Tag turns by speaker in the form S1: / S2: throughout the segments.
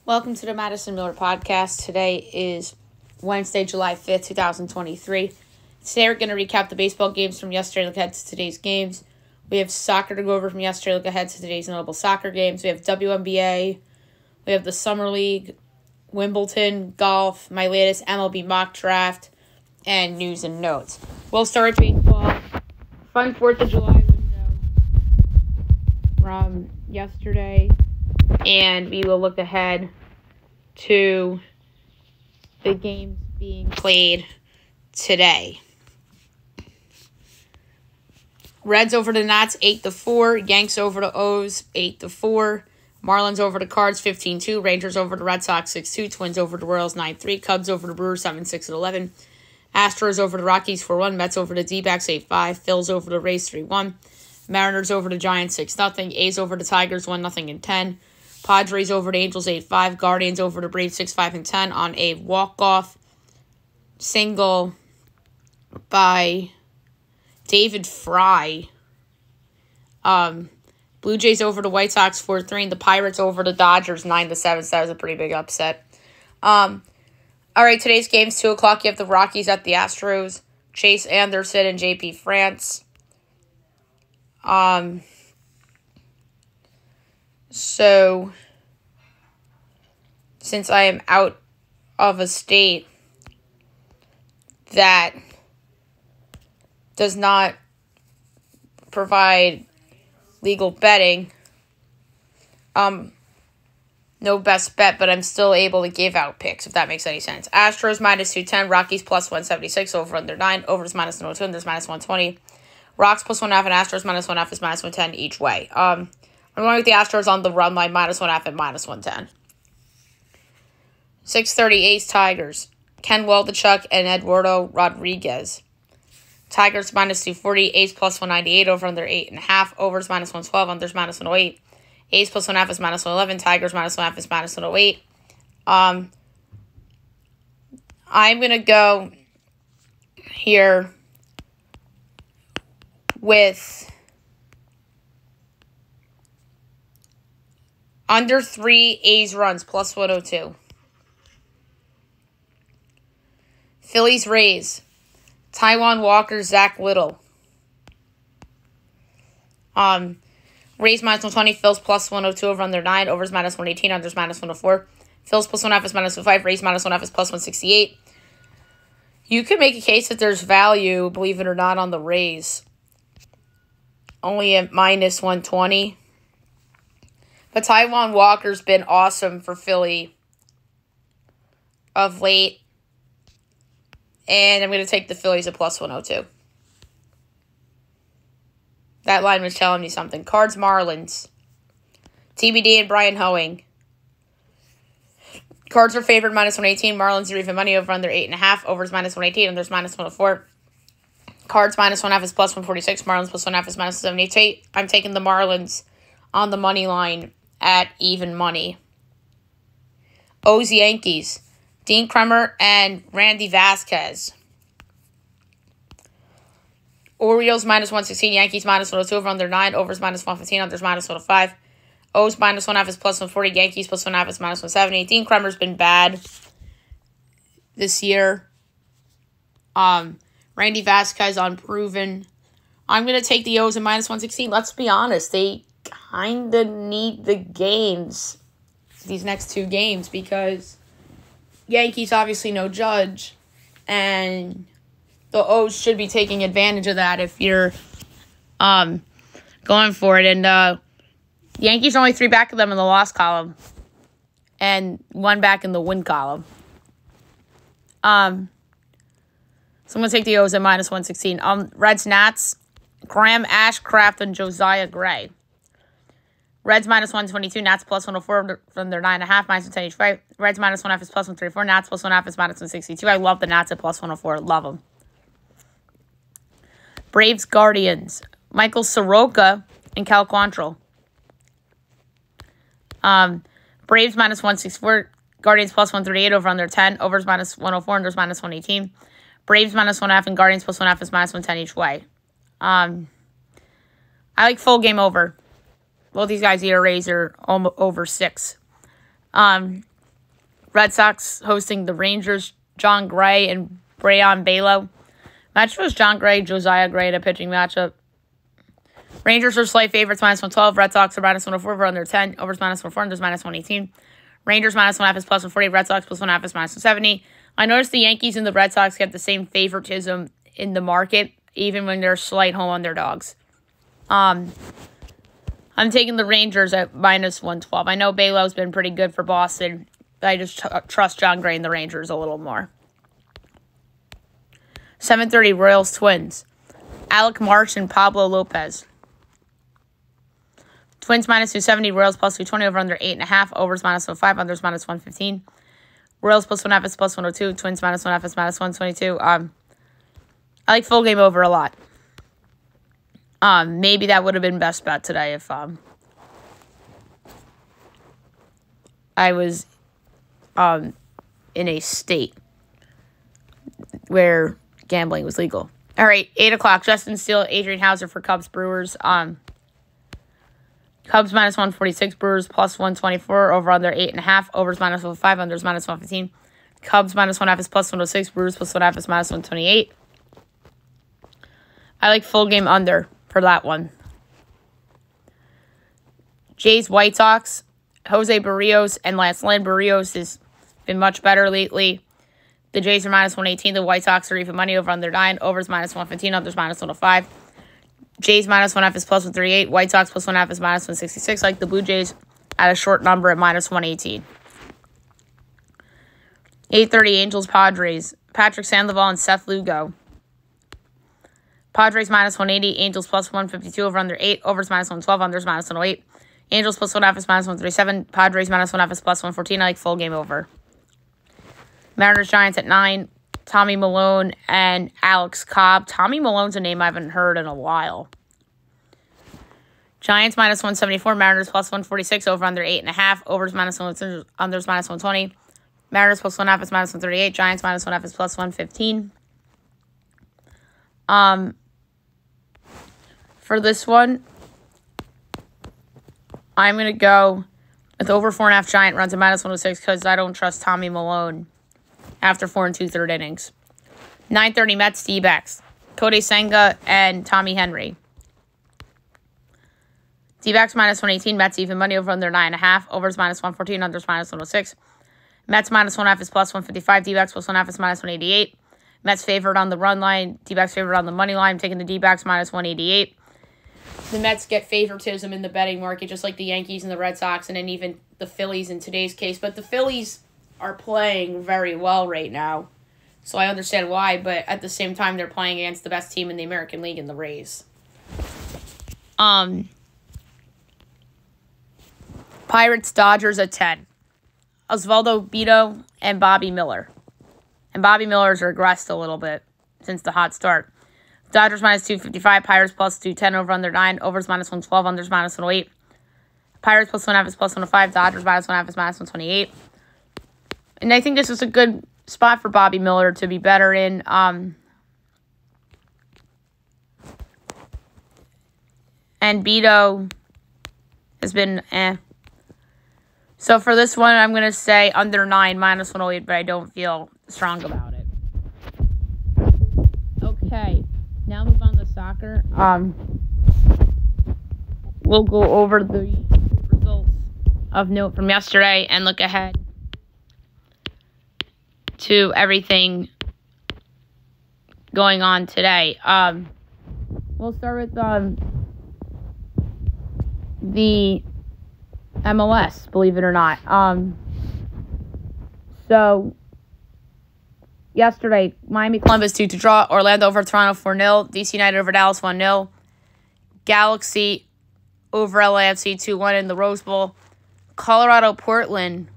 S1: Welcome to the Madison Miller Podcast. Today is Wednesday, July 5th, 2023. Today we're going to recap the baseball games from yesterday, look ahead to today's games. We have soccer to go over from yesterday, look ahead to today's notable soccer games. We have WNBA, we have the Summer League, Wimbledon, golf, my latest MLB mock draft, and news and notes. We'll start with baseball. Fun 4th of July window from yesterday. And we will look ahead to the games being played today. Reds over the Nats 8-4. Yanks over the O's 8-4. Marlins over the Cards 15-2. Rangers over the Red Sox 6-2. Twins over the Royals 9-3. Cubs over the Brewers 7-6-11. Astros over the Rockies 4-1. Mets over the D-backs 8-5. Phils over the Rays 3-1. Mariners over the Giants 6-0. A's over the Tigers 1-0 and 10. Padres over the Angels 8-5. Guardians over the Braves 6-5 and 10 on a walk-off single by David Fry. Blue Jays over the White Sox 4-3 and the Pirates over the Dodgers 9-7. So that was a pretty big upset. All right, today's games 2 o'clock. You have the Rockies at the Astros. Chase Anderson and JP France. So, since I am out of a state that does not provide legal betting, no best bet, but I'm still able to give out picks, if that makes any sense. Astros minus 210, Rockies plus 176, over under 9, over is minus 102, and there's minus 120. Rocks plus 1.5 and Astros minus 1.5 is minus 110 each way. I'm going with the Astros on the run line, minus 1.5 and minus 110. 6:30 A's Tigers. Ken Waldichuk and Eduardo Rodriguez. Tigers minus 240, A's plus 198, over under 8.5, overs minus 112, unders minus 108. A's plus 1.5 is minus 111, Tigers minus 1.5 is minus 108. I'm going to go here with under 3 A's runs, plus 102. Phillies Rays. Taijuan Walker, Zach Little. Rays minus 120, Phils plus 102, over under 9, overs minus 118, unders minus 104. Phils plus 1.5 is minus 105, Rays minus 1.5 is plus 168. You could make a case that there's value, believe it or not, on the Rays. Only at minus 120. But Taijuan Walker's been awesome for Philly of late. And I'm going to take the Phillies at plus 102. That line was telling me something. Cards, Marlins. TBD and Brian Hoeing. Cards are favored minus 118. Marlins are even money, over under 8.5. Overs minus 118 and there's minus 104. Cards minus 1.5 is plus 146. Marlins plus 1.5 is minus 178. I'm taking the Marlins on the money line at even money. O's Yankees. Dean Kremer and Randy Vasquez. Orioles minus 116. Yankees minus 102, over under 9. Overs minus 115. Unders minus 105. O's minus 1.5 is plus 140. Yankees plus 1.5 is minus 170. Dean Kremer's been bad this year. Randy Vasquez unproven. I'm going to take the O's at minus 116. Let's be honest. They kind of need the gains, these next 2 games, because Yankees obviously no Judge, and the O's should be taking advantage of that if you're going for it. And Yankees are only 3 back of them in the loss column and 1 back in the win column. So I'm going to take the O's at minus 116. Reds Nats, Graham Ashcraft and Josiah Gray. Reds minus 122, Nats plus 104 from their 9.5, minus 110 each way. Reds minus 1.5 is plus 134, Nats plus 1.5 is minus 162. I love the Nats at plus 104. Love them. Braves Guardians. Michael Soroka and Cal Quantrill. Braves minus 164, Guardians plus 138, over under 10. Overs minus 104, unders minus 118. Braves minus 1.5 and Guardians plus 1.5 is minus 110 each way. I like full game over. Both these guys' ERAs are over 6. Red Sox hosting the Rangers. John Gray and Brayan Bello. Match was John Gray, Josiah Gray in a pitching matchup. Rangers are slight favorites, -112. Red Sox are -104. Over under 10. Overs -104. Unders -118. Rangers -1/2 is +140. Red Sox +1/2 is -170. I noticed the Yankees and the Red Sox get the same favoritism in the market, even when they're slight home underdogs. I'm taking the Rangers at -112. I know Bello's been pretty good for Boston. I just trust John Gray and the Rangers a little more. 7:30 Royals Twins. Alec Marsh and Pablo Lopez. Twins -270. Royals +220. Over under 8.5. Overs -105. Unders -115. Royals +1/2 is +102. Twins -1/2 is -122. I like full game over a lot. Maybe that would have been best bet today if I was in a state where gambling was legal. All right, 8 o'clock. Justin Steele, Adrian Hauser for Cubs Brewers. Cubs -146. Brewers +124. Over under 8.5. Overs -105. Unders -115. Cubs -1/2 is +106. Brewers +1/2 is -128. I like full game under for that one. Jays White Sox. Jose Barrios and Lance Lynn. Barrios has been much better lately. The Jays are -118. The White Sox are even money. Over under 9. Overs -115. Unders -105. Jays -1/2 is +138. White Sox +1/2 is -166. Like the Blue Jays at a short number at -118. 8:30 Angels Padres. Patrick Sandoval and Seth Lugo. Padres -180. Angels +152. Over under 8. Overs -112. Unders -108. Angels +1/2 is -137. Padres -1/2 is +114. I like full game over. Mariners Giants at 9. Tommy Malone and Alex Cobb. Tommy Malone's a name I haven't heard in a while. Giants -174. Mariners +146. Over under 8.5. Overs -1, unders -120. Mariners +1/2 is -138. Giants -1/2 is +115. For this one, I'm going to go with over 4.5 Giant runs at -106 because I don't trust Tommy Malone after 4 2/3 innings. 9:30 Mets D-backs. Kodai Senga and Tommy Henry. D-backs -118. Mets even money. Over under 9.5. Overs -114. Unders -106. Mets -1/2 is +155. D-backs +1/2 is -188. Mets favored on the run line. D-backs favored on the money line. I'm taking the D-backs -188. The Mets get favoritism in the betting market, just like the Yankees and the Red Sox, and then even the Phillies in today's case. But the Phillies are playing very well right now, so I understand why. But at the same time, they're playing against the best team in the American League in the Rays. Pirates Dodgers at 10. Osvaldo Bido and Bobby Miller. And Bobby Miller's regressed a little bit since the hot start. Dodgers -255. Pirates +210. Over under 9. Overs -112. Unders -108. Pirates +1/2 is +105. Dodgers -1/2 is -128. And I think this is a good spot for Bobby Miller to be better in. And Bido has been So for this one, I'm going to say under 9, -108, but I don't feel strong about it. Okay, now move on to soccer. We'll go over the results of note from yesterday and look ahead to everything going on today. We'll start with the MLS, believe it or not. So yesterday, Miami Columbus 2 to draw, Orlando over Toronto 4-0, DC United over Dallas 1-0, Galaxy over LAFC 2-1 in the Rose Bowl, Colorado Portland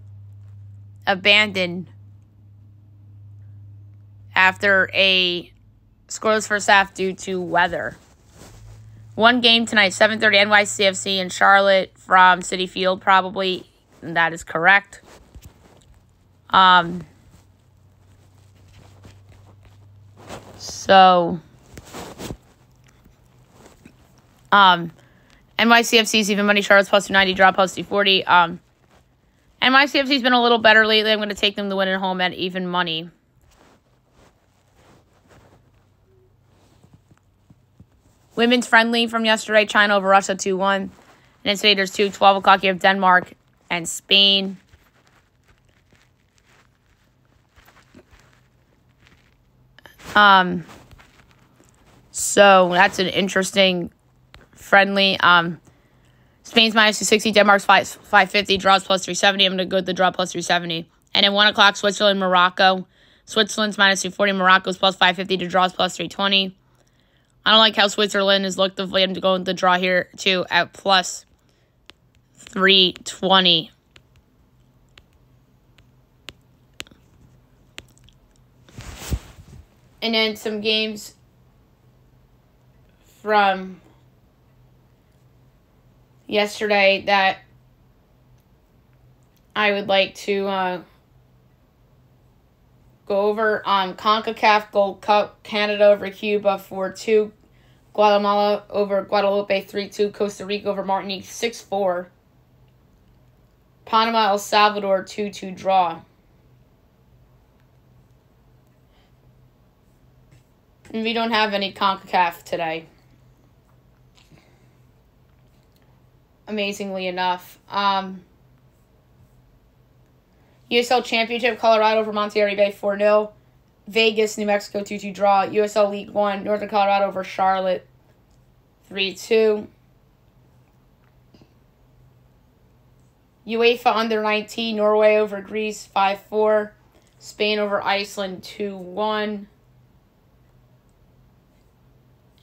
S1: abandoned after a scoreless first half due to weather. One game tonight, 7:30 NYCFC in Charlotte from Citi Field, probably. And that is correct. NYCFC's even money, Charlotte's +290, draw +240. NYCFC's been a little better lately. I'm going to take them to win at home at even money. Women's friendly from yesterday, China over Russia 2-1. And then today there's 12 o'clock, you have Denmark and Spain. So that's an interesting friendly. Spain's minus 260, Denmark's 550, draws plus 370. I'm going to go with the draw plus 370. And then 1 o'clock, Switzerland, Morocco. Switzerland's minus 240, Morocco's plus 550 to draws plus 320. I don't like how Switzerland has looked of late. I'm going with the draw here too at plus 320. And then some games from yesterday that I would like to go over. CONCACAF Gold Cup, Canada over Cuba 4-2. Guatemala over Guadalupe 3-2. Costa Rica over Martinique 6-4. Panama, El Salvador 2-2 draw. And we don't have any CONCACAF today. Amazingly enough. USL Championship, Colorado over Monterrey Bay 4-0. Vegas, New Mexico 2-2 draw. USL League One, Northern Colorado over Charlotte 3-2. UEFA Under 19, Norway over Greece 5-4. Spain over Iceland 2-1.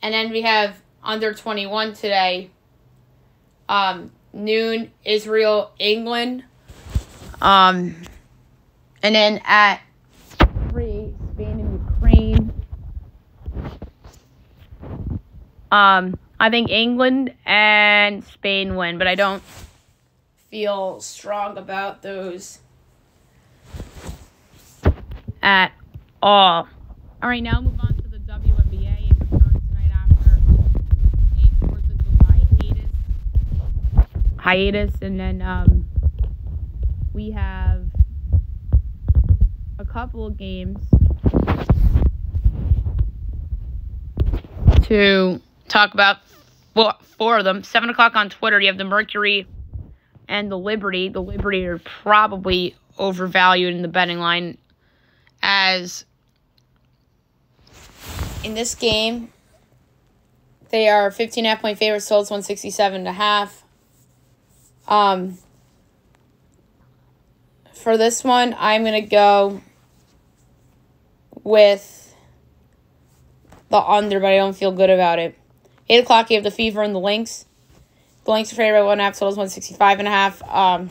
S1: And then we have Under 21 today. Noon, Israel, England. And then at 3, Spain and Ukraine. I think England and Spain win, but I don't feel strong about those at all. All right, now move on to the WNBA. It returns tonight after a 4th of July hiatus, and then we have a couple of games to talk about. 4 of them. 7 o'clock on Twitter, you have the Mercury and the Liberty. The Liberty are probably overvalued in the betting line, as in this game, they are 15.5 point favorites, totals 167.5. For this one, I'm going to go with the under, but I don't feel good about it. 8 o'clock, you have the Fever and the Lynx. The Lynx are favored by 1.5, totals 165.5. I'm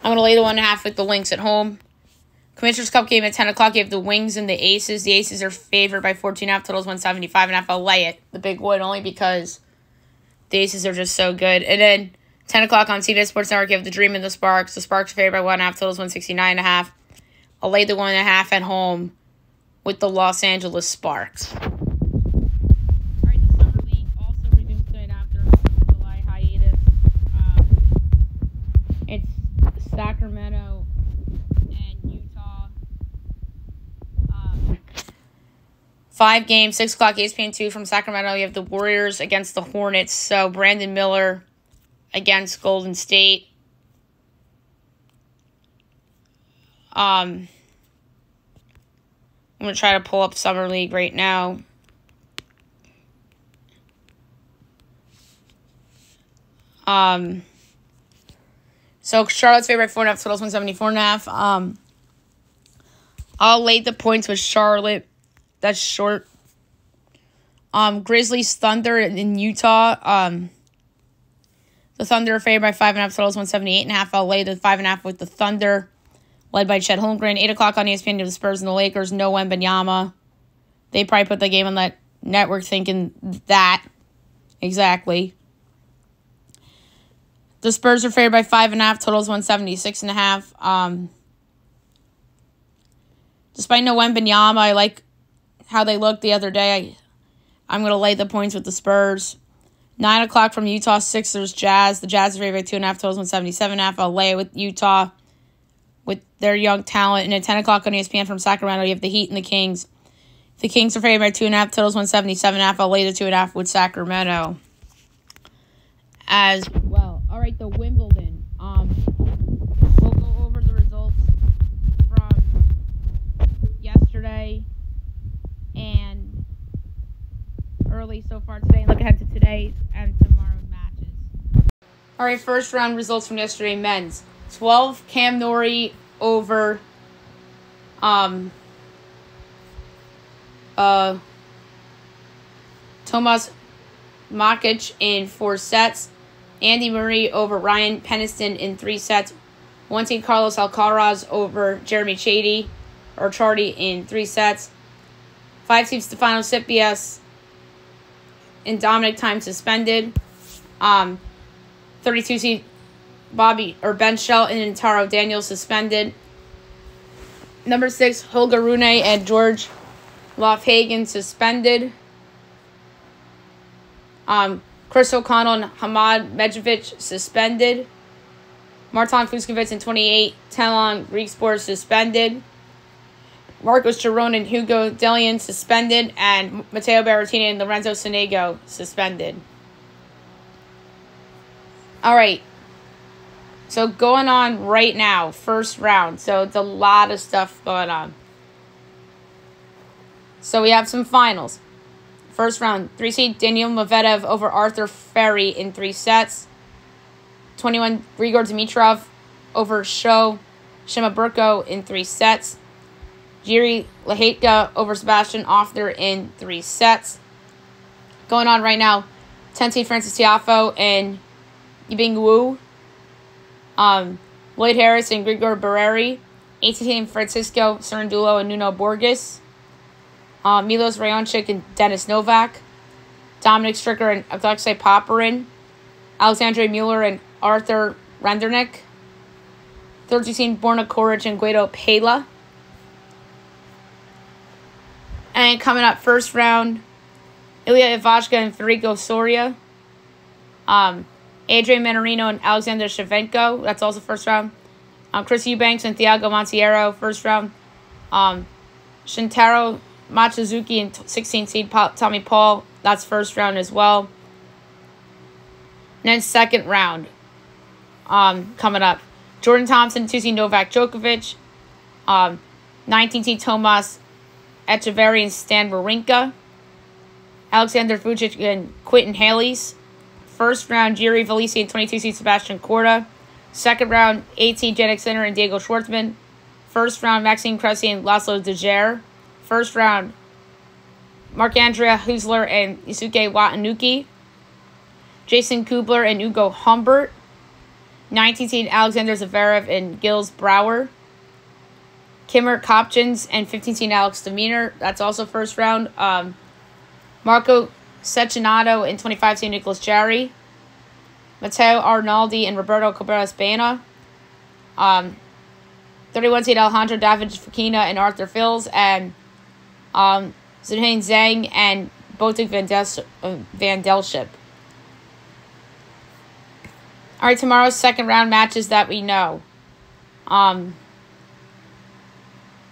S1: going to lay the 1.5 with the Lynx at home. Commissioner's Cup game at 10 o'clock, you have the Wings and the Aces. The Aces are favored by 14.5, totals 175.5. I'll lay it, the big wood, only because the Aces are just so good. And then 10 o'clock on CBS Sports Network, you have the Dream and the Sparks. The Sparks are favored by 1.5, totals 169.5. I'll lay the 1.5 at home with the Los Angeles Sparks. All right, the Summer League also resumes tonight after a 4th of July hiatus. It's Sacramento and Utah. 5 games, 6 o'clock, ESPN2 from Sacramento. You have the Warriors against the Hornets. So Brandon Miller against Golden State. I'm going to try to pull up Summer League right now. So Charlotte's favored by 4.5, totals 174.5. I'll lay the points with Charlotte. That's short. Grizzlies, Thunder in Utah. The Thunder are favored by 5.5, totals 178.5. I'll lay the 5.5 with the Thunder, led by Chet Holmgren. 8 o'clock on ESPN, the Spurs and the Lakers. No Wembanyama. They probably put the game on that network thinking that. Exactly. The Spurs are favored by 5.5, totals 176.5. Despite no Wembanyama, I like how they looked the other day. I'm going to lay the points with the Spurs. 9 o'clock from Utah, Sixers, Jazz. The Jazz are favored by 2.5, totals 177.5. LA with Utah with their young talent. And at 10 o'clock on ESPN from Sacramento, you have the Heat and the Kings. The Kings are favored by 2.5, totals 177.5. LA to 2.5 with Sacramento as well. All right, the Wimbledon. We'll go over the results from yesterday and early so far today, and look ahead to today and tomorrow's matches. All right, first round results from yesterday, men's. 12, Cam Norrie over Tomas Makic in 4 sets. Andy Murray over Ryan Peniston in 3 sets. 1 seed Carlos Alcaraz over Jeremy Chardy in 3 sets. 5 seed Stefano Tsitsipas and Dominic Thiem suspended. 32 seed Ben Shelton and Taro Daniels suspended. Number 6, Holger Rune and George Lofhagen suspended. Chris O'Connell and Hamad Medjevic suspended. Martin Fucsovics and 28, Talon Griekspoor suspended. Marcos Giron and Hugo Dellien suspended. And Matteo Berrettini and Lorenzo Sonego suspended. All right. So going on right now, first round. So it's a lot of stuff going on. So we have some finals. First round, 3 seed Daniil Medvedev over Arthur Ferry in 3 sets. 21, Grigor Dimitrov over Sho Shimaburko in 3 sets. Jiri Lehetka over Sebastian Ofner in 3 sets. Going on right now, 10 seed Francis Tiafoe and Yibing Wu. Lloyd Harris and Grigor Barreri. 18 seed Francisco Cerundolo and Nuno Borges. Milos Raonic and Denis Novak. Dominic Stricker and Alexei Popyrin. Alexandre Mueller and Arthur Rendernick. 13 Borna Koric and Guido Pella. And coming up first round, Ilya Ivashka and Federico Soria. Adrian Manarino and Alexander Shevchenko. That's also first round. Chris Eubanks and Thiago Monteiro, first round. Shintaro Machizuki and 16 seed Tommy Paul. That's first round as well. And then second round coming up. Jordan Thompson, 2 seed Novak Djokovic. 19 seed Tomas Echeverry and Stan Wawrinka. Alexander Vucic and Quentin Halys. First round, Jiri Velisi and 22 seed Sebastian Korda. Second round, 8 seed Jannik Sinner and Diego Schwartzman. First round, Maxime Cressy and Laszlo Dejaer. First round, Marc-André Huesler and Isuke Watanuki. Jason Kubler and Ugo Humbert. 19 seed Alexander Zverev and Gilles Brouwer. Kimmer Kopchins and 15 seed Alex de Minaur. That's also first round. Marco Cecchinato and 25 seed Nicholas Jarry. Matteo Arnaldi and Roberto Cabrera Baena. 31 seed Alejandro David Fokina and Arthur Fils. And Zheng Zhang and Botic Van Delship. All right, tomorrow's second round matches that we know.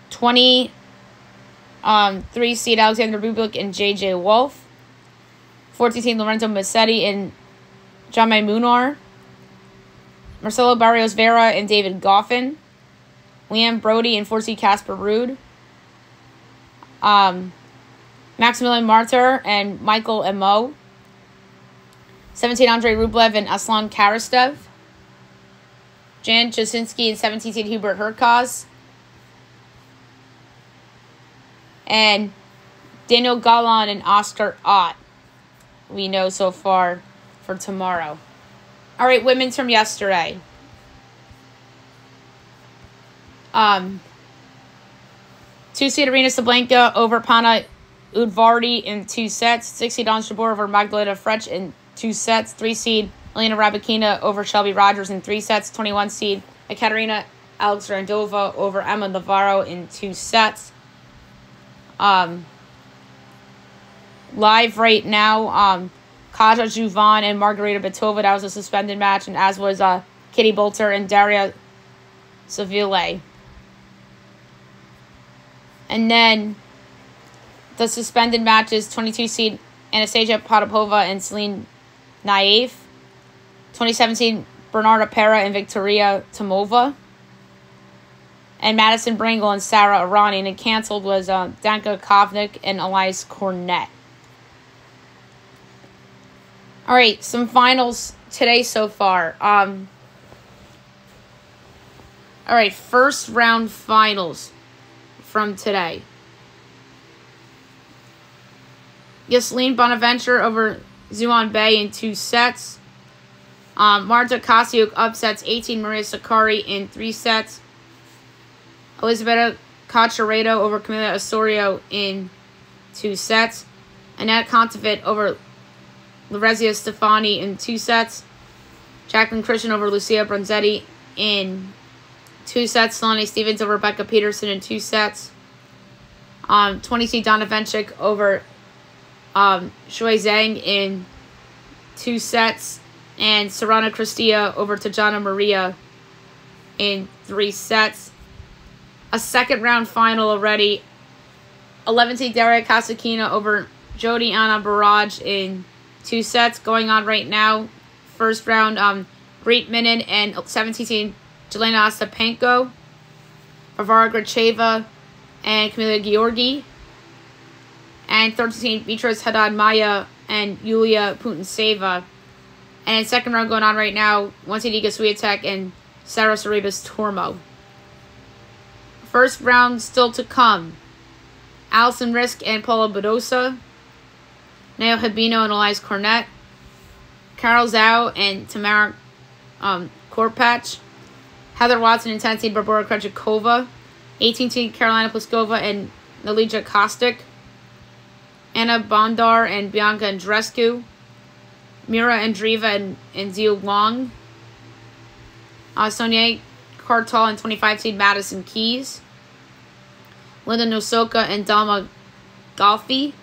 S1: 23 seed Alexander Bublik and J.J. Wolf. 14 seed Lorenzo Musetti and Jaume Munar. Marcelo Barrios Vera and David Goffin. Liam Brody and 4 seed Casper Ruud. Maximilian Martyr and Michael Emo. 17 Andrei Rublev and Aslan Karastev. Jan Jasinski and 17 seed Hubert Hurkacz. And Daniel Galan and Oscar Ott. We know so far for tomorrow. All right, women's from yesterday. 2 seed Arina Sabalenka over Pana Udvardy in 2 sets. 6 seed Ons Jabeur over Magdalena Frech in 2 sets. 3 seed Elena Rybakina over Shelby Rogers in 3 sets. 21 seed Ekaterina Alexandrova over Emma Navarro in 2 sets. Live right now, Kaja Juvan and Margarita Betova. That was a suspended match, and as was Kitty Bolter and Daria Savile. And then the suspended matches, 22 seed Anastasia Potapova and Celine Naif. 2017 Bernarda Pera and Victoria Tomova. And Madison Bringle and Sarah Arani. And it canceled was Danka Kovnik and Elias Cornett. All right, some finals today so far. All right, first round finals from today. Yasleen Bonaventure over Zuan Bay in 2 sets. Marta Kasiuk upsets 18 Maria Sakkari in 3 sets. Elizabeth Cacciaredo over Camila Osorio in 2 sets. Annette Kontaveit over Lorezia Stefani in 2 sets. Jacqueline Christian over Lucia Bronzetti in 2 sets. Lonnie Stevens over Rebecca Peterson in 2 sets. 20C Donna Vencik over Shui Zhang in 2 sets. And Serrana Cristia over Tajana Maria in 3 sets. A second round final already. 11C Daria Kasatkina over Jody Anna Barrage in 2 sets going on right now. First round, Greet Minin and 17 Jelena Ostapenko, Varvara Gracheva and Camila Georgi, and 13 Beatrice Haddad Maya and Yulia Putintseva. And second round going on right now, 1C Iga Swiatek and Sarah Sorribes Tormo. First round still to come. Allison Risk and Paula Badosa, Neo Habino and Elias Cornett, Carol Zhao and Tamara Korpach, Heather Watson and 10-seed Barbara Krejcikova, 18-seed Carolina Pliskova and Nalija Kostic, Anna Bondar and Bianca Andreescu, Mira Andreeva and Ziyu Wang, Sonia Kartal and 25-seed Madison Keys, Linda Nosoka and Dalma Golfi,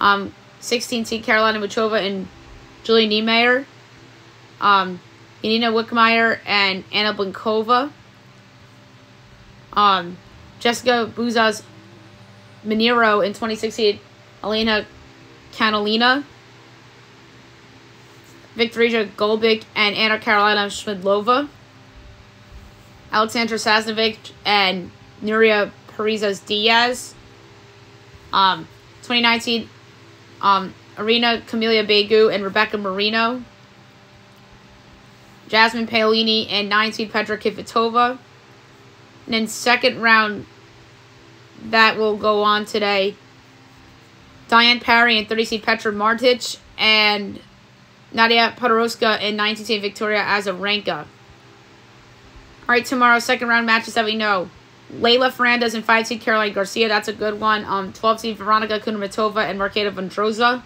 S1: 16-seed Carolina Muchova and Julie Niemeyer, Yanina Wickmeyer and Anna Blinkova, Jessica Buzas Minero and 26-seed Elena Kanalina, Victoria Golbik and Anna Carolina Schmidlova, Alexandra Sasnovic and Nuria Parizas Diaz, 2019 Arena Camelia Begu and Rebecca Marino, Jasmine Paolini and 9-seed Petra Kvitova. And then second round that will go on today, Diane Parry and 30-seed Petra Martic and Nadia Podoroska and 19-seed Victoria Azarenka. Alright, tomorrow, second round matches that we know. Leylah Fernandez and 5-seed Caroline Garcia. That's a good one. 12-seed Veronika Kudermetova and Marketa Vondrousova.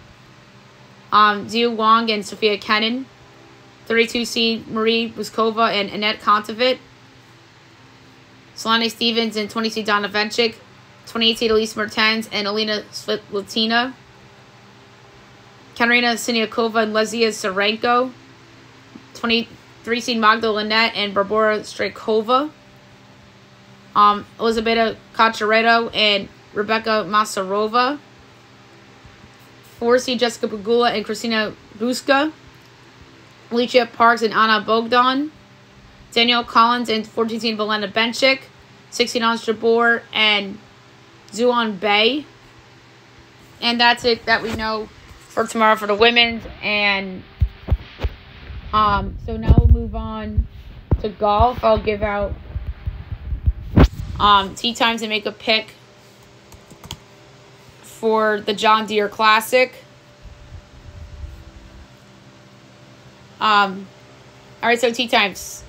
S1: Ziyu Wang and Sophia Kenin. 32-seed Marie Buskova and Annette Kontaveit. Solane Stevens and 20-seed Donna Vencik. 28-seed Elise Mertens and Alina Svitlatina. Katerina Siniakova and Lesia Sarenko. 23-seed Magda Linette and Barbora Strykova. Elizabeth Cacciaredo and Rebecca Masarova. 4-seed Jessica Pegula and Christina Buska. Alicia Parks and Anna Bogdan. Danielle Collins and 14-seed Valena Benchik. 16 Ons Jabeur and Zuan Bay. And that's it that we know for tomorrow for the women's. And so now we'll move on to golf. I'll give out tee times and make a pick for the John Deere Classic. Alright, so tee times.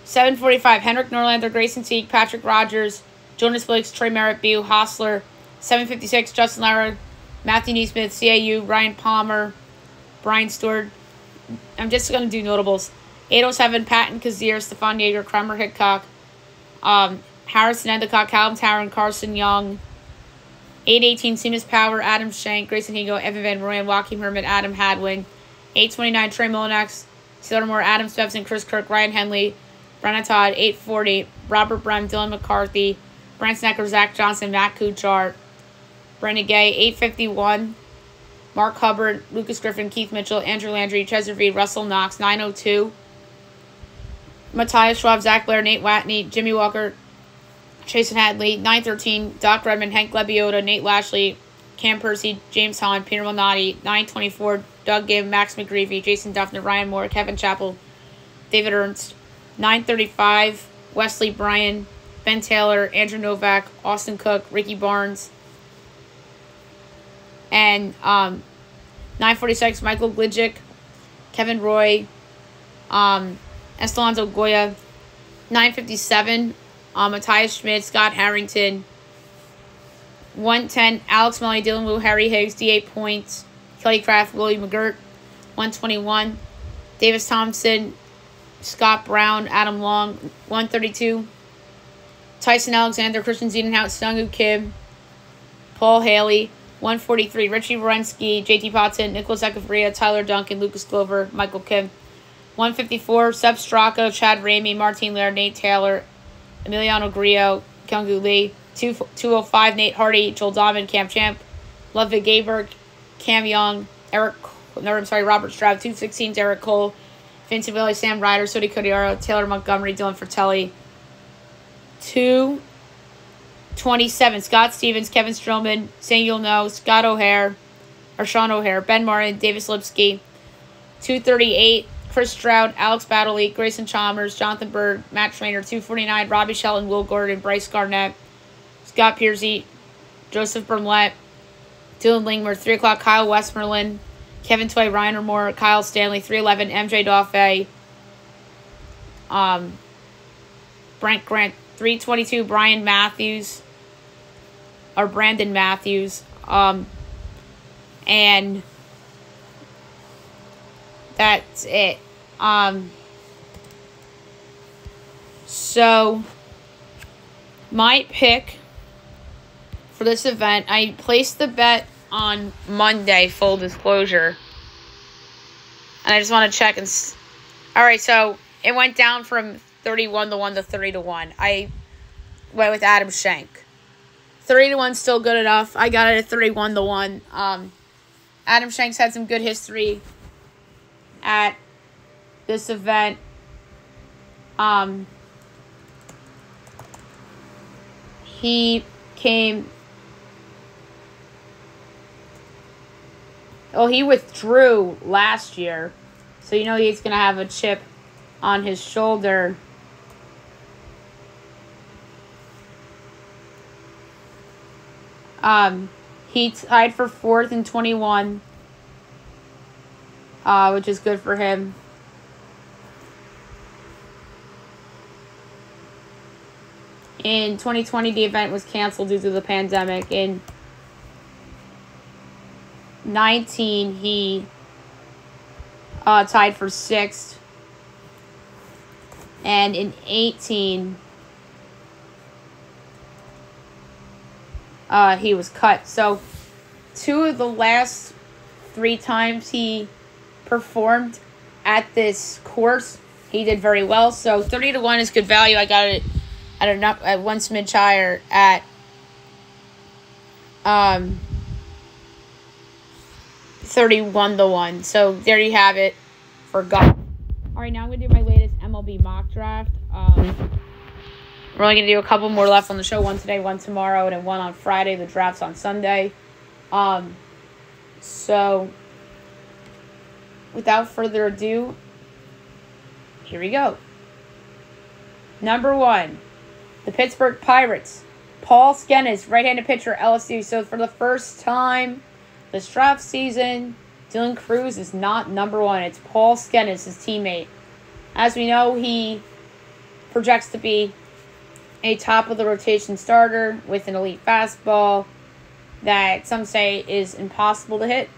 S1: 7:45, Henrik Norlander, Grayson Teague, Patrick Rogers, Jonas Blakes, Trey Merritt, Bu Hostler. 7:56, Justin Lara, Matthew Neesmith, CAU, Ryan Palmer, Brian Stewart. I'm just going to do notables. 8:07, Patton Kazir, Stefan Yeager, Kramer Hickok, Harrison Endicott, Callum Tarrant, Carson Young. 8-18, Seamus Power, Adam Schenk, Grayson Higo, Evan Van Rooyen, Joaquin Herman, Adam Hadwin. 8-29, Trey Molinex, Taylor Moore, Adam Svensson, Chris Kirk, Ryan Henley, Brenna Todd. 8-40, Robert Brem, Dylan McCarthy, Brent Snecker, Zach Johnson, Matt Kuchar, Brendan Gay. 8-51, Mark Hubbard, Lucas Griffin, Keith Mitchell, Andrew Landry, Chester Reed, Russell Knox. 9-02, Matthias Schwab, Zach Blair, Nate Watney, Jimmy Walker, Jason Hadley. 9-13, Doc Redmond, Hank Lebioda, Nate Lashley, Cam Percy, James Holland, Peter Malnati. 9-24, Doug Gibb, Max McGreevy, Jason Duffner, Ryan Moore, Kevin Chappell, David Ernst. 9-35, Wesley Bryan, Ben Taylor, Andrew Novak, Austin Cook, Ricky Barnes. And 9-46, Michael Glidgick, Kevin Roy, Estelonzo Goya. 9-57, Matthias Schmidt, Scott Harrington. 110, Alex Melly, Dylan Wu, Harry Higgs, D8 points, Kelly Kraft, Willie McGirt. 121, Davis Thompson, Scott Brown, Adam Long. 132, Tyson Alexander, Christian Ziedenhout, Sungwoo Kim, Paul Haley. 143, Richie Wierenski, JT Potson, Nicholas Echeverria, Tyler Duncan, Lucas Glover, Michael Kim. 154, Seb Straka, Chad Ramey, Martin Laird, Nate Taylor, Emiliano Grillo, Kyungwoo Lee. 205, Nate Hardy, Joel Donovan, Cam Champ, Ludwig Gaberg, Cam Young, Robert Stroud. 216, Derek Cole, Vincent Villi, Sam Ryder, Sodi Codiaro, Taylor Montgomery, Dylan Fratelli. 227, Scott Stevens, Kevin Stroman, Samuel No, Scott O'Hare, or Sean O'Hare, Ben Martin, Davis Lipsky. 238, Chris Stroud, Alex Battley, Grayson Chalmers, Jonathan Bird, Matt Trainer. 249, Robbie Shelton, Will Gordon, Bryce Garnett, Scott Piercy, Joseph Burnlett, Dylan Lingmer. 3 o'clock, Kyle Westmoreland, Kevin Toy, Ryan Moore, Kyle Stanley. 311, MJ Daffé, Brent Grant. 322, Brandon Matthews. And that's it. So my pick for this event, I placed the bet on Monday, full disclosure. And I just want to check and all right, so it went down from 31-1 to 30-1. I went with Adam Schenk. 30-1 still good enough. I got it at 31-1. Adam Schenk's had some good history at this event. He withdrew last year, so you know he's going to have a chip on his shoulder. He tied for 4th in 21, which is good for him. In 2020, the event was canceled due to the pandemic. In 19, he tied for 6th. And in 18, he was cut. So 2 of the last 3 times he performed at this course, he did very well. So 30-1 is good value. I got it at one smidge higher at 31-1. So there you have it for golf. All right, now I'm going to do my latest MLB mock draft. We're only going to do a couple more left on the show. One today, one tomorrow, and then one on Friday. The draft's on Sunday. So, without further ado, here we go. Number 1, the Pittsburgh Pirates. Paul Skenes, right-handed pitcher, LSU. So, for the first time this draft season, Dylan Cruz is not number 1. It's Paul Skenes, his teammate. As we know, he projects to be a top-of-the-rotation starter with an elite fastball that some say is impossible to hit.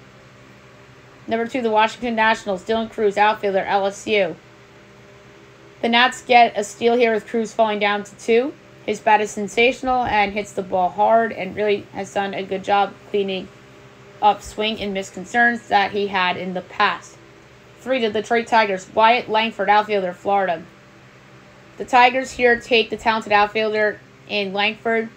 S1: Number 2, the Washington Nationals. Dylan Cruz, outfielder, LSU. The Nats get a steal here with Cruz falling down to 2. His bat is sensational and hits the ball hard and really has done a good job cleaning up swing and miss concerns that he had in the past. 3, the Detroit Tigers. Wyatt Langford, outfielder, Florida. The Tigers here take the talented outfielder in Langford,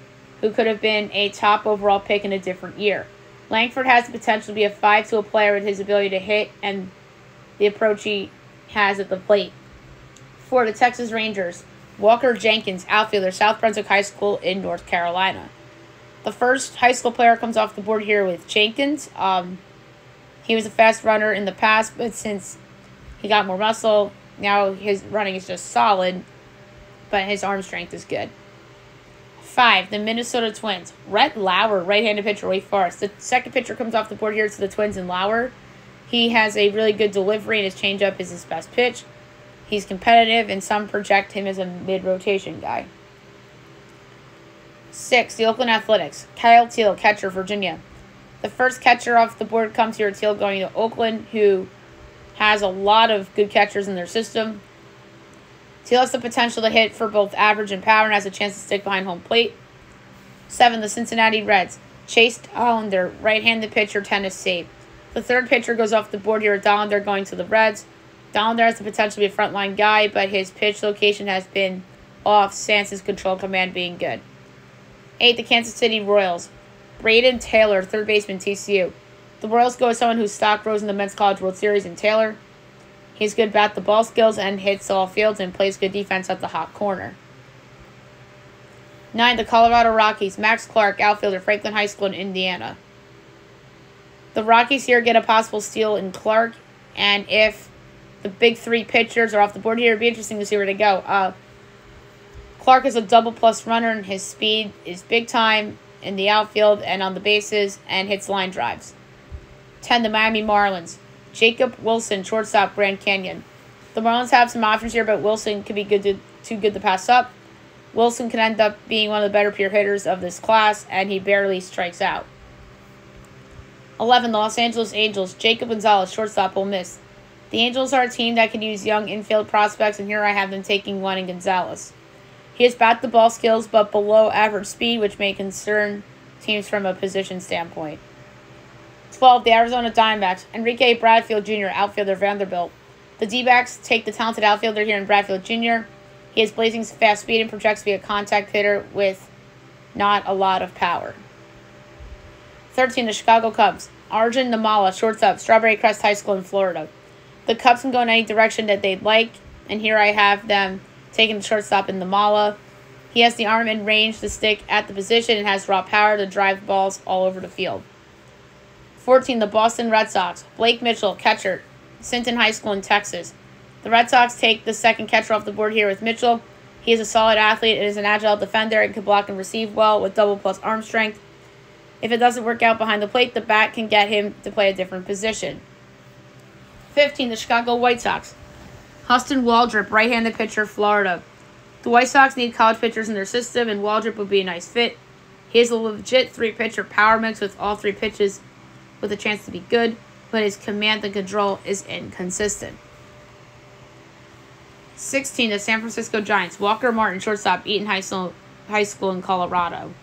S1: who could have been a top overall pick in a different year. Langford has the potential to be a 5-tool player with his ability to hit and the approach he has at the plate. 4, the Texas Rangers. Walker Jenkins, outfielder, South Brunswick High School in North Carolina. The first high school player comes off the board here with Jenkins. He was a fast runner in the past, but since he got more muscle, now his running is just solid, but his arm strength is good. 5, the Minnesota Twins. Rhett Lauer, right-handed pitcher, Wake Forest. The second pitcher comes off the board here to the Twins in Lauer. He has a really good delivery, and his changeup is his best pitch. He's competitive, and some project him as a mid-rotation guy. 6, the Oakland Athletics. Kyle Teal, catcher, Virginia. The first catcher off the board comes here, Teal, going to Oakland, who has a lot of good catchers in their system. Teal has the potential to hit for both average and power and has a chance to stick behind home plate. 7, the Cincinnati Reds. Chase Dollander, right-handed pitcher, Tennessee. The third pitcher goes off the board here with Dollander going to the Reds. Dollander has the potential to be a frontline guy, but his pitch location has been off since his control command being good. 8, the Kansas City Royals. Braden Taylor, third baseman, TCU. The Royals go with someone whose stock rose in the Men's College World Series in Taylor. He's good bat-the-ball skills and hits all fields and plays good defense at the hot corner. 9, the Colorado Rockies. Max Clark, outfielder, Franklin High School in Indiana. The Rockies here get a possible steal in Clark, and if the big 3 pitchers are off the board here, it'd be interesting to see where they go. Clark is a double-plus runner, and his speed is big time in the outfield and on the bases, and hits line drives. 10, the Miami Marlins. Jacob Wilson, shortstop, Grand Canyon. The Marlins have some options here, but Wilson could be too good to pass up. Wilson can end up being one of the better pure hitters of this class, and he barely strikes out. 11, the Los Angeles Angels. Jacob Gonzalez, shortstop, Ole Miss. The Angels are a team that can use young infield prospects, and here I have them taking one in Gonzalez. He has bat-the-ball skills, but below average speed, which may concern teams from a position standpoint. 12, the Arizona Diamondbacks. Enrique Bradfield Jr., outfielder, Vanderbilt. The D-backs take the talented outfielder here in Bradfield Jr. He has blazing fast speed and projects to be a contact hitter with not a lot of power. 13, the Chicago Cubs. Arjun Namala, shortstop, Strawberry Crest High School in Florida. The Cubs can go in any direction that they'd like, and here I have them taking the shortstop in Namala. He has the arm and range to stick at the position and has raw power to drive balls all over the field. 14, the Boston Red Sox. Blake Mitchell, catcher, Sinton High School in Texas. The Red Sox take the second catcher off the board here with Mitchell. He is a solid athlete and is an agile defender and can block and receive well with double-plus arm strength. If it doesn't work out behind the plate, the bat can get him to play a different position. 15, the Chicago White Sox. Huston Waldrop, right-handed pitcher, Florida. The White Sox need college pitchers in their system, and Waldrop would be a nice fit. He is a legit 3-pitcher power mix with all 3 pitches with a chance to be good, but his command and control is inconsistent. 16, the San Francisco Giants. Walker Martin, shortstop, Eaton High School in Colorado.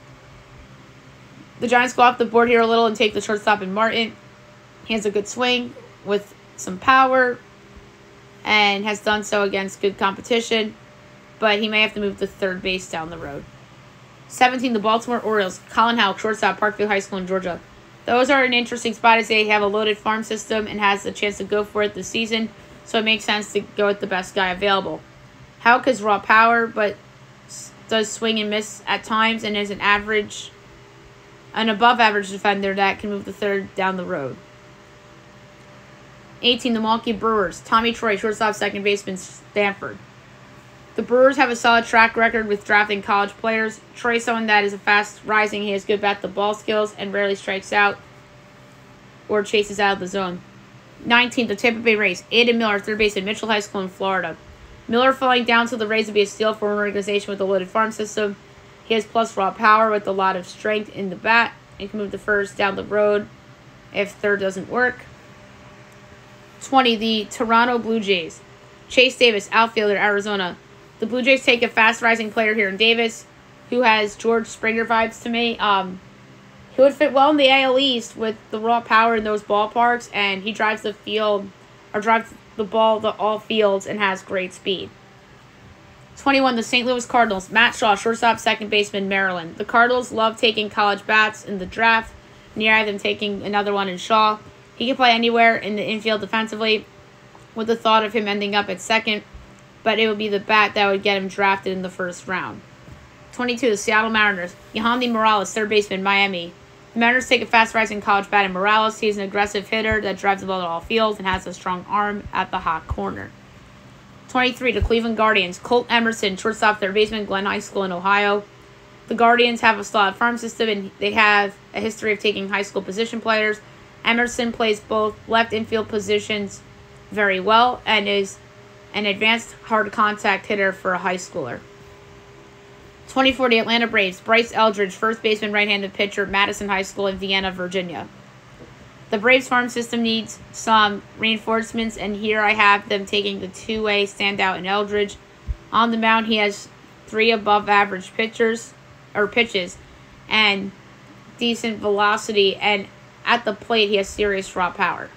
S1: The Giants go off the board here a little and take the shortstop in Martin. He has a good swing with some power and has done so against good competition, but he may have to move to third base down the road. 17, the Baltimore Orioles. Colin Howell, shortstop, Parkview High School in Georgia. Those are an interesting spot as they have a loaded farm system and has the chance to go for it this season, so it makes sense to go with the best guy available. Houck has raw power, but does swing and miss at times and is an above-average defender that can move the third down the road. 18, the Milwaukee Brewers. Tommy Troy, shortstop, second baseman, Stanford. The Brewers have a solid track record with drafting college players. Troy is someone that is a fast rising. He has good bat-the-ball skills and rarely strikes out or chases out of the zone. 19, the Tampa Bay Rays. Aiden Miller, third baseman, Mitchell High School in Florida. Miller falling down to the Rays would be a steal for an organization with a loaded farm system. He has plus raw power with a lot of strength in the bat and can move the first down the road if third doesn't work. 20, the Toronto Blue Jays. Chase Davis, outfielder, Arizona. The Blue Jays take a fast-rising player here in Davis, who has George Springer vibes to me. He would fit well in the AL East with the raw power in those ballparks, and he drives the ball to all fields and has great speed. 21, the St. Louis Cardinals. Matt Shaw, shortstop, second baseman, Maryland. The Cardinals love taking college bats in the draft. Near I them taking another one in Shaw. He can play anywhere in the infield defensively, with the thought of him ending up at second, but it would be the bat that would get him drafted in the first round. 22, the Seattle Mariners. Yohandy Morales, third baseman, Miami. The Mariners take a fast-rising college bat in Morales. He's an aggressive hitter that drives the ball to all fields and has a strong arm at the hot corner. 23, the Cleveland Guardians. Colt Emerson, shortstop, third baseman, Glenn High School in Ohio. The Guardians have a solid farm system, and they have a history of taking high school position players. Emerson plays both left infield positions very well and is an advanced hard contact hitter for a high schooler. 24, the Atlanta Braves. Bryce Eldridge, first baseman, right-handed pitcher, Madison High School in Vienna, Virginia. The Braves farm system needs some reinforcements, and here I have them taking the two-way standout in Eldridge. On the mound, he has 3 above-average pitches, and decent velocity, and at the plate, he has serious raw power.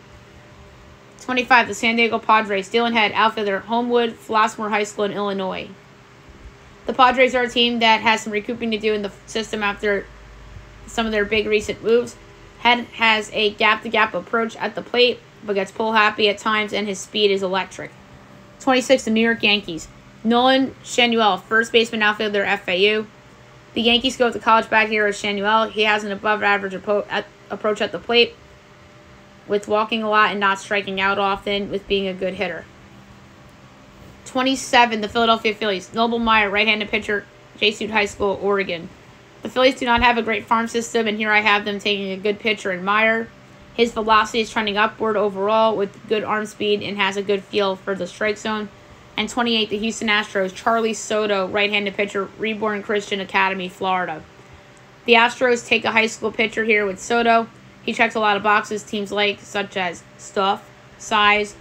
S1: 25, the San Diego Padres. Dylan Head, outfielder, Homewood, Flossmoor High School in Illinois. The Padres are a team that has some recouping to do in the system after some of their big recent moves. Head has a gap-to-gap approach at the plate, but gets pull-happy at times, and his speed is electric. 26, the New York Yankees. Nolan Shanuel, first baseman, outfielder, FAU. The Yankees go with the college bat hero, Shanuel. He has an above-average approach at the plate, with walking a lot and not striking out often, with being a good hitter. 27, the Philadelphia Phillies. Noble Meyer, right-handed pitcher, J-Suit High School, Oregon. The Phillies do not have a great farm system, and here I have them taking a good pitcher in Meyer. His velocity is trending upward overall with good arm speed and has a good feel for the strike zone. And 28, the Houston Astros. Charlie Soto, right-handed pitcher, Reborn Christian Academy, Florida. The Astros take a high school pitcher here with Soto. He checks a lot of boxes teams like, such as stuff, size,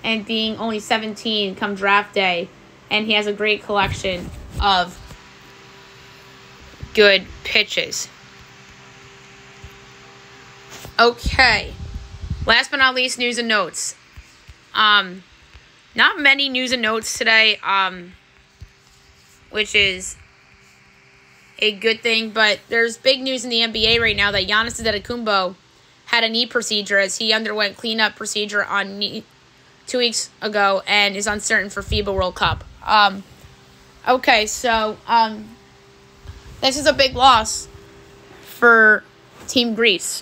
S1: and being only 17 come draft day, and he has a great collection of good pitches. Okay. Last but not least, news and notes. Not many news and notes today, which is a good thing, but there's big news in the NBA right now that Giannis Antetokounmpo had a knee procedure as he underwent cleanup procedure on knee 2 weeks ago and is uncertain for FIBA World Cup. Okay, so this is a big loss for Team Greece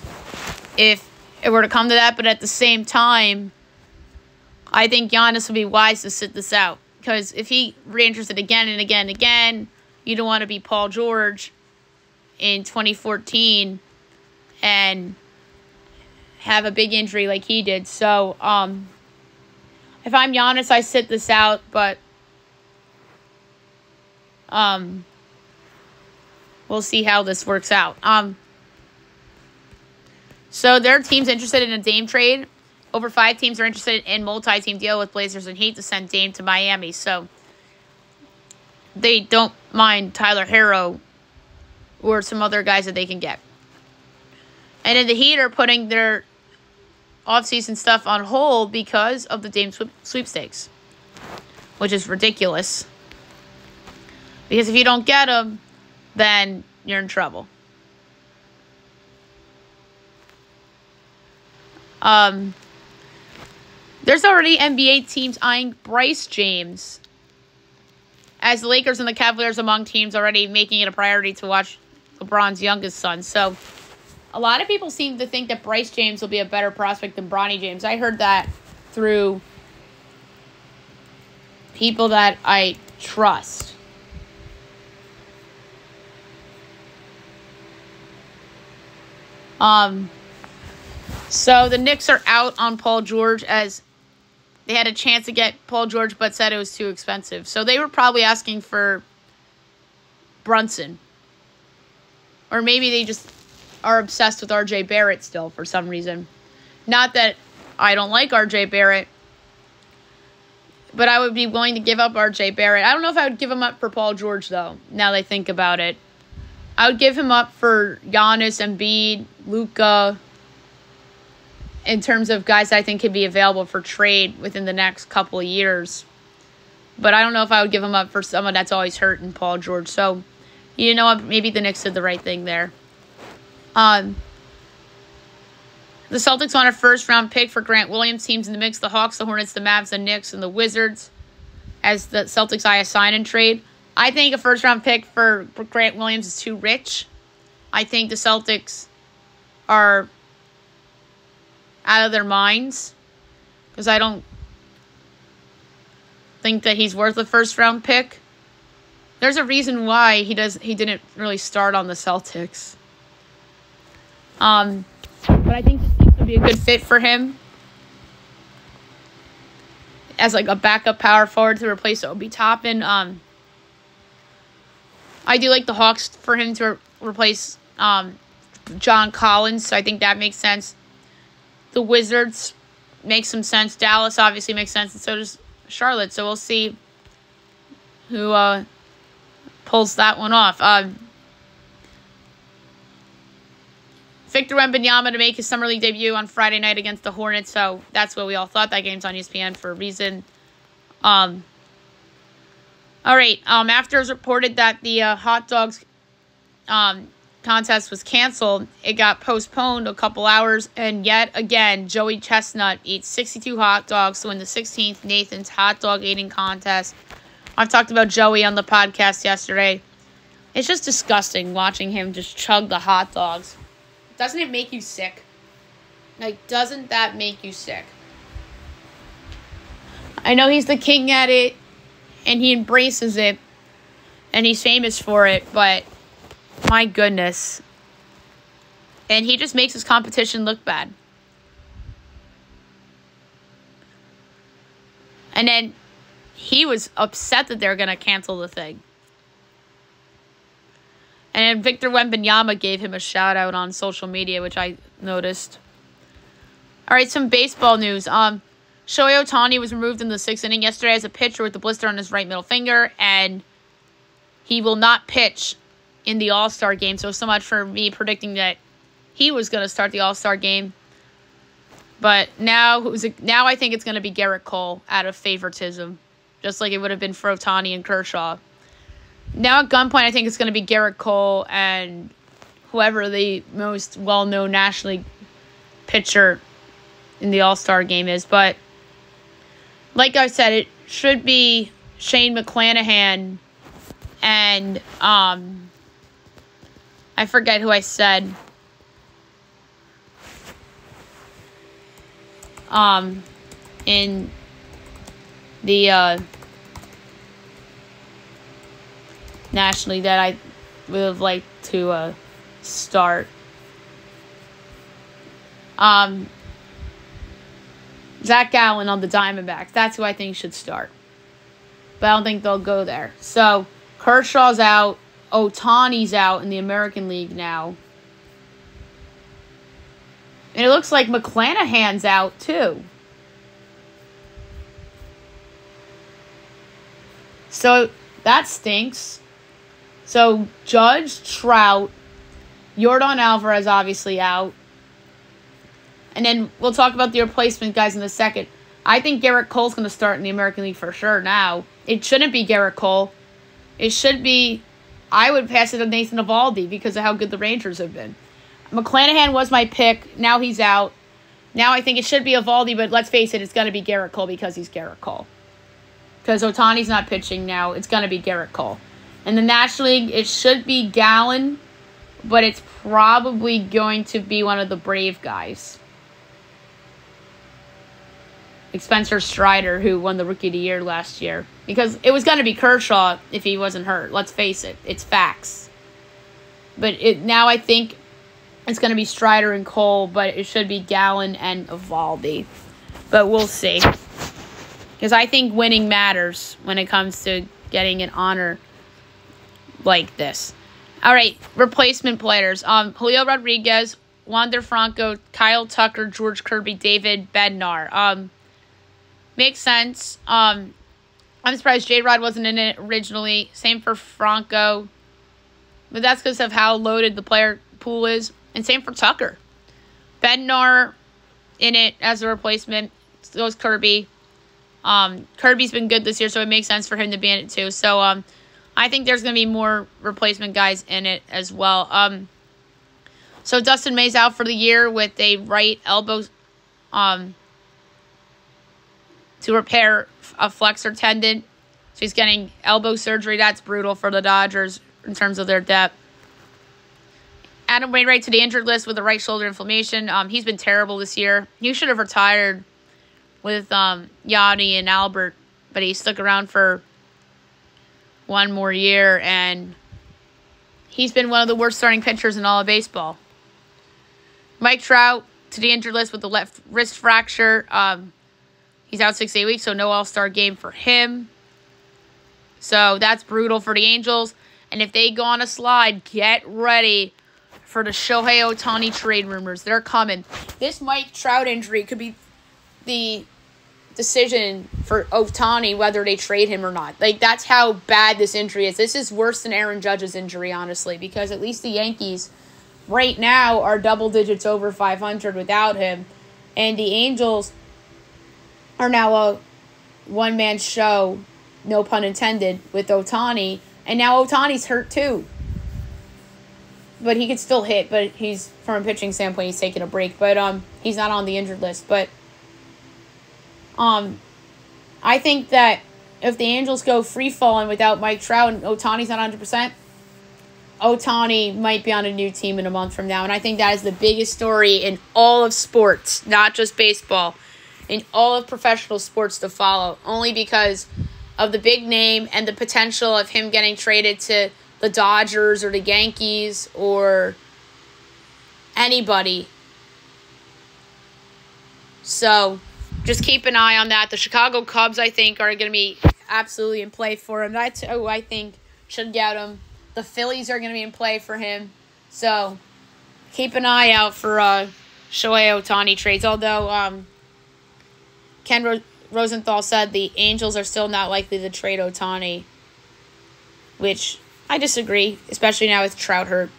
S1: if it were to come to that, but at the same time, I think Giannis would be wise to sit this out, because if he re-interested again and again and again, you don't want to be Paul George in 2014 and have a big injury like he did. So, if I'm Giannis, I sit this out, but we'll see how this works out. So their team's interested in a Dame trade. Over 5 teams are interested in multi-team deal with Blazers and Heat to send Dame to Miami. So they don't mind Tyler Herro or some other guys that they can get. And then the Heat are putting their offseason stuff on hold because of the Dame sweepstakes, which is ridiculous. Because if you don't get them, then you're in trouble. There's already NBA teams eyeing Bryce James, as the Lakers and the Cavaliers among teams already making it a priority to watch LeBron's youngest son. So a lot of people seem to think that Bryce James will be a better prospect than Bronny James. I heard that through people that I trust. So the Knicks are out on Paul George, as they had a chance to get Paul George but said it was too expensive. So they were probably asking for Brunson. Or maybe they just are obsessed with RJ Barrett still for some reason. Not that I don't like RJ Barrett, But I would be willing to give up R.J. Barrett. I don't know if I would give him up for Paul George, though, now that I think about it. I would give him up for Giannis, Embiid, Luka, in terms of guys that I think could be available for trade within the next couple of years. But I don't know if I would give him up for someone that's always hurt in Paul George. So, you know what? Maybe the Knicks did the right thing there. The Celtics want a first-round pick for Grant Williams. Teams in the mix: the Hawks, the Hornets, the Mavs, the Knicks, and the Wizards, as the Celtics eye a sign and trade. I think a first-round pick for Grant Williams is too rich. I think the Celtics are out of their minds because I don't think that he's worth a first-round pick. There's a reason why he didn't really start on the Celtics. But I think this team would be a good fit for him as like a backup power forward to replace Obi Toppin. I do like the Hawks for him to replace John Collins, so I think that makes sense. The Wizards make some sense. Dallas obviously makes sense, and so does Charlotte. So we'll see who pulls that one off. Victor Wembanyama to make his Summer League debut on Friday night against the Hornets, so that's what we all thought. That game's on ESPN for a reason. All right, after it was reported that the hot dogs contest was canceled, it got postponed a couple hours, and yet again, Joey Chestnut eats 62 hot dogs to win the 16th Nathan's Hot Dog Eating Contest. I've talked about Joey on the podcast yesterday. It's just disgusting watching him just chug the hot dogs. Doesn't it make you sick? Like, doesn't that make you sick? I know he's the king at it, and he embraces it, and he's famous for it, but my goodness. And he just makes his competition look bad. And then he was upset that they were going to cancel the thing. And then Victor Wembanyama gave him a shout-out on social media, which I noticed. All right, some baseball news. Shohei Ohtani was removed in the 6th inning yesterday as a pitcher with a blister on his right middle finger, and he will not pitch in the All-Star game. So much for me predicting that he was going to start the All-Star game. But now I think it's going to be Garrett Cole out of favoritism, just like it would have been for Ohtani and Kershaw. Now at gunpoint, I think it's going to be Garrett Cole and whoever the most well-known National League pitcher in the All-Star game is. But like I said, it should be Shane McClanahan and I forget who I said. In the National League that I would have liked to start. Zach Gallen on the Diamondbacks. That's who I think should start. But I don't think they'll go there. So, Kershaw's out. Ohtani's out in the American League now. And it looks like McClanahan's out, too. So, that stinks. So, Judge, Trout, Yordan Alvarez obviously out. And then we'll talk about the replacement guys in a second. I think Garrett Cole's going to start in the American League for sure now. It shouldn't be Garrett Cole. It should be, I would pass it to Nathan Eovaldi because of how good the Rangers have been. McClanahan was my pick. Now he's out. Now I think it should be Eovaldi, but let's face it, it's going to be Garrett Cole because he's Garrett Cole. Because Ohtani's not pitching now. It's going to be Garrett Cole. In the National League, it should be Gallen, but it's probably going to be one of the Brave guys. Like Spencer Strider, who won the Rookie of the Year last year. Because it was going to be Kershaw if he wasn't hurt. Let's face it. It's facts. But now I think it's going to be Strider and Cole, but it should be Gallen and Eovaldi. But we'll see. Because I think winning matters when it comes to getting an honor like this. All right, replacement players. Julio Rodriguez, Wander Franco, Kyle Tucker, George Kirby, David Bednar. Makes sense. I'm surprised J-Rod wasn't in it originally. Same for Franco. But that's because of how loaded the player pool is. And same for Tucker. Bednar in it as a replacement. So goes Kirby. Kirby's been good this year, so it makes sense for him to be in it too. So I think there's going to be more replacement guys in it as well. So Dustin May's out for the year with a right elbow to repair a flexor tendon. So he's getting elbow surgery. That's brutal for the Dodgers in terms of their depth. Adam Wainwright to the injured list with a right shoulder inflammation. He's been terrible this year. He should have retired with Yachty and Albert, but he stuck around for one more year, and he's been one of the worst starting pitchers in all of baseball. Mike Trout to the injured list with the left wrist fracture. He's out 6 to 8 weeks, so no All-Star game for him. So that's brutal for the Angels. And if they go on a slide, get ready for the Shohei Ohtani trade rumors. They're coming. This Mike Trout injury could be the decision for Ohtani whether they trade him or not. Like, that's how bad this injury is. This is worse than Aaron Judge's injury, honestly, because at least the Yankees right now are double digits over 500 without him. And the Angels are now a one-man show, no pun intended, with Ohtani. And now Ohtani's hurt too. But he could still hit, but he's, from a pitching standpoint, he's taking a break. But he's not on the injured list. But I think that if the Angels go free-falling without Mike Trout and Ohtani's not 100%, Ohtani might be on a new team in a month from now. And I think that is the biggest story in all of sports, not just baseball, in all of professional sports to follow, only because of the big name and the potential of him getting traded to the Dodgers or the Yankees or anybody. So just keep an eye on that. The Chicago Cubs, I think, are going to be absolutely in play for him. That's who I think should get him. The Phillies are going to be in play for him. So keep an eye out for Shohei Ohtani trades. Although Ken Rosenthal said the Angels are still not likely to trade Ohtani, which I disagree, especially now with Trout hurt.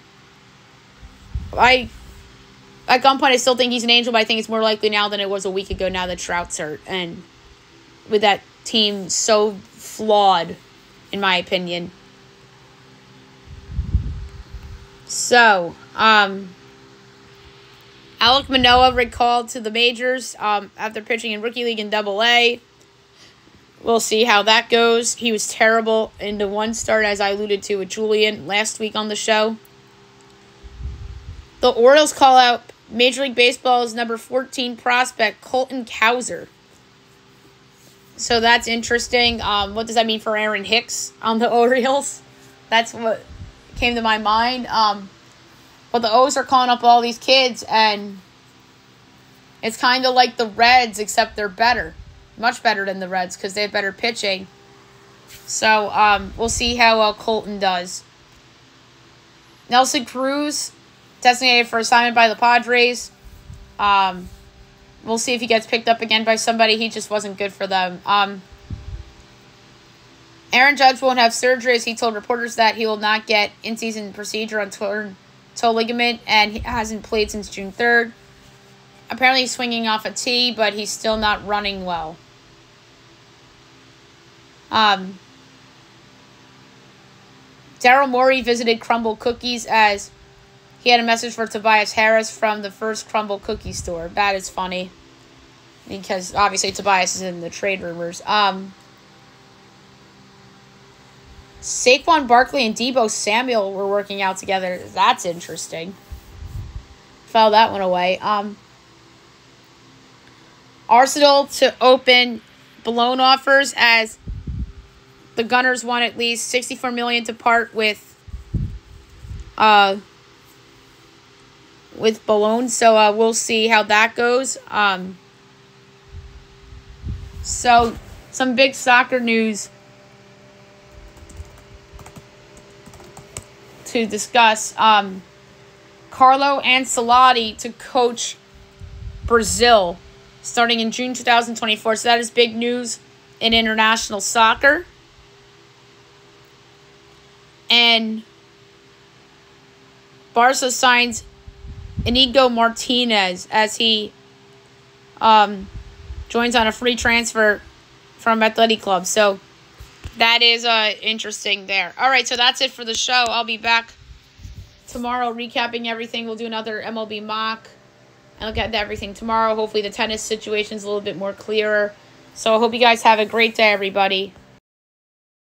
S1: At gunpoint, I still think he's an Angel, but I think it's more likely now than it was a week ago now that Trout's hurt. And with that team so flawed, in my opinion. So, Alek Manoah recalled to the majors after pitching in Rookie League in Double-A. We'll see how that goes. He was terrible in the one start, as I alluded to with Julian last week on the show. The Orioles call out Major League Baseball's number 14 prospect, Colton Cowser. So that's interesting. What does that mean for Aaron Hicks on the Orioles? That's what came to my mind. But the O's are calling up all these kids, and it's kind of like the Reds, except they're better. Much better than the Reds because they have better pitching. So we'll see how Colton does. Nelson Cruz, designated for assignment by the Padres. We'll see if he gets picked up again by somebody. He just wasn't good for them. Aaron Judge won't have surgery, as he told reporters that he will not get in-season procedure on torn toe ligament, and he hasn't played since June 3rd. Apparently he's swinging off a tee, but he's still not running well. Daryl Morey visited Crumble Cookies as he had a message for Tobias Harris from the first Crumble Cookie store. That is funny, because obviously Tobias is in the trade rumors. Saquon Barkley and Deebo Samuel were working out together. That's interesting. File that one away. Arsenal to open blown offers as the Gunners want at least $64 million to part with Balone. So we'll see how that goes. So some big soccer news to discuss. Carlo Ancelotti to coach Brazil starting in June 2024. So that is big news in international soccer. And Barca signs Inigo Martinez as he joins on a free transfer from Athletic Club. So that is interesting there. All right, so that's it for the show. I'll be back tomorrow recapping everything. We'll do another MLB mock and look at everything tomorrow. Hopefully the tennis situation is a little bit more clearer. So I hope you guys have a great day, everybody.